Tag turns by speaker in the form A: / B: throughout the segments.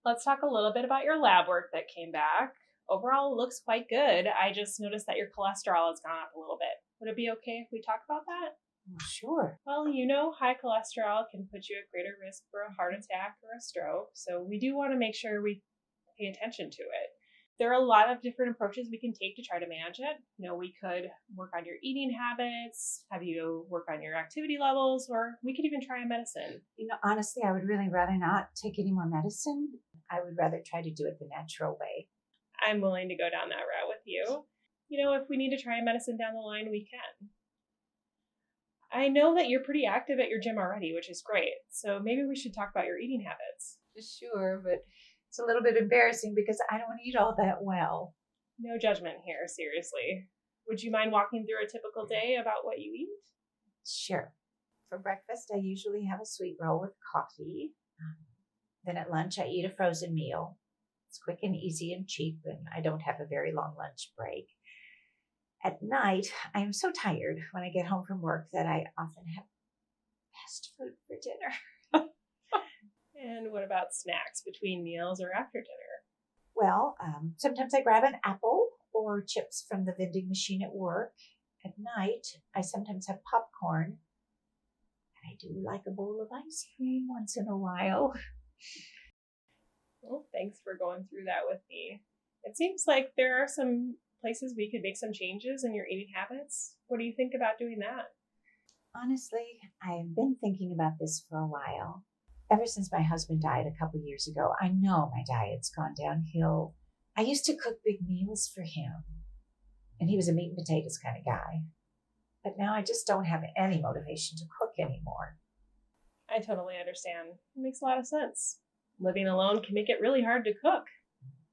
A: Let's talk a little bit about your lab work that came back. Overall, it looks quite good. I just noticed that your cholesterol has gone up a little bit. Would it be okay if we talk about that?
B: Sure.
A: Well, high cholesterol can put you at greater risk for a heart attack or a stroke, so we do want to make sure we pay attention to it. There are a lot of different approaches we can take to try to manage it. We could work on your eating habits, have you work on your activity levels, or we could even try a medicine.
B: Honestly, I would really rather not take any more medicine. I would rather try to do it the natural way.
A: I'm willing to go down that route with you. If we need to try a medicine down the line, we can. I know that you're pretty active at your gym already, which is great. So maybe we should talk about your eating habits.
B: Sure, but it's a little bit embarrassing because I don't eat all that well.
A: No judgment here, seriously. Would you mind walking through a typical day about what you eat?
B: Sure. For breakfast, I usually have a sweet roll with coffee. Then at lunch, I eat a frozen meal. It's quick and easy and cheap, and I don't have a very long lunch break. At night, I am so tired when I get home from work that I often have fast food for dinner.
A: And what about snacks between meals or after dinner?
B: Well, sometimes I grab an apple or chips from the vending machine at work. At night, I sometimes have popcorn. And I do like a bowl of ice cream once in a while.
A: Well, thanks for going through that with me. It seems like there are some places we could make some changes in your eating habits. What do you think about doing that?
B: Honestly, I've been thinking about this for a while. Ever since my husband died a couple years ago, I know my diet's gone downhill. I used to cook big meals for him, and he was a meat and potatoes kind of guy. But now I just don't have any motivation to cook anymore.
A: I totally understand. It makes a lot of sense. Living alone can make it really hard to cook,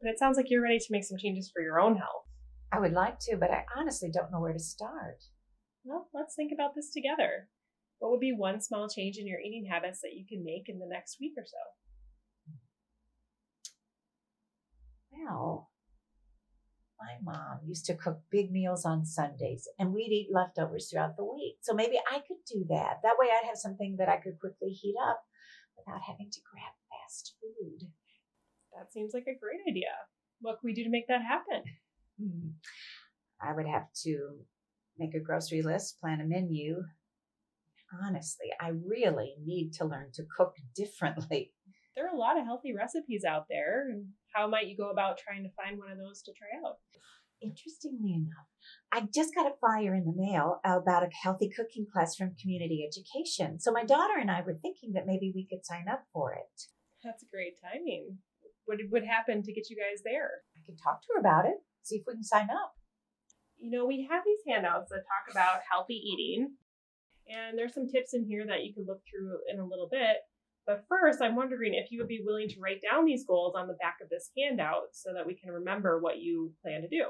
A: but it sounds like you're ready to make some changes for your own health.
B: I would like to, but I honestly don't know where to start.
A: Well, let's think about this together. What would be one small change in your eating habits that you can make in the next week or so?
B: Well, my mom used to cook big meals on Sundays, and we'd eat leftovers throughout the week. So maybe I could do that. That way I'd have something that I could quickly heat up without having to grab fast food.
A: That seems like a great idea. What can we do to make that happen?
B: I would have to make a grocery list, plan a menu. Honestly, I really need to learn to cook differently.
A: There are a lot of healthy recipes out there. And how might you go about trying to find one of those to try out?
B: Interestingly enough, I just got a flyer in the mail about a healthy cooking class from Community Education. So my daughter and I were thinking that maybe we could sign up for it.
A: That's great timing. What would happen to get you guys there?
B: I can talk to her about it, see if we can sign up.
A: We have these handouts that talk about healthy eating, and there's some tips in here that you can look through in a little bit. But first, I'm wondering if you would be willing to write down these goals on the back of this handout so that we can remember what you plan to do.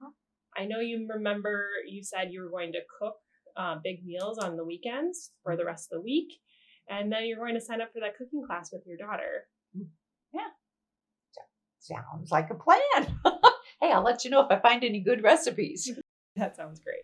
B: Huh?
A: I know you remember you said you were going to cook big meals on the weekends for the rest of the week, and then you're going to sign up for that cooking class with your daughter.
B: Yeah, sounds like a plan. Hey, I'll let you know if I find any good recipes.
A: That sounds great.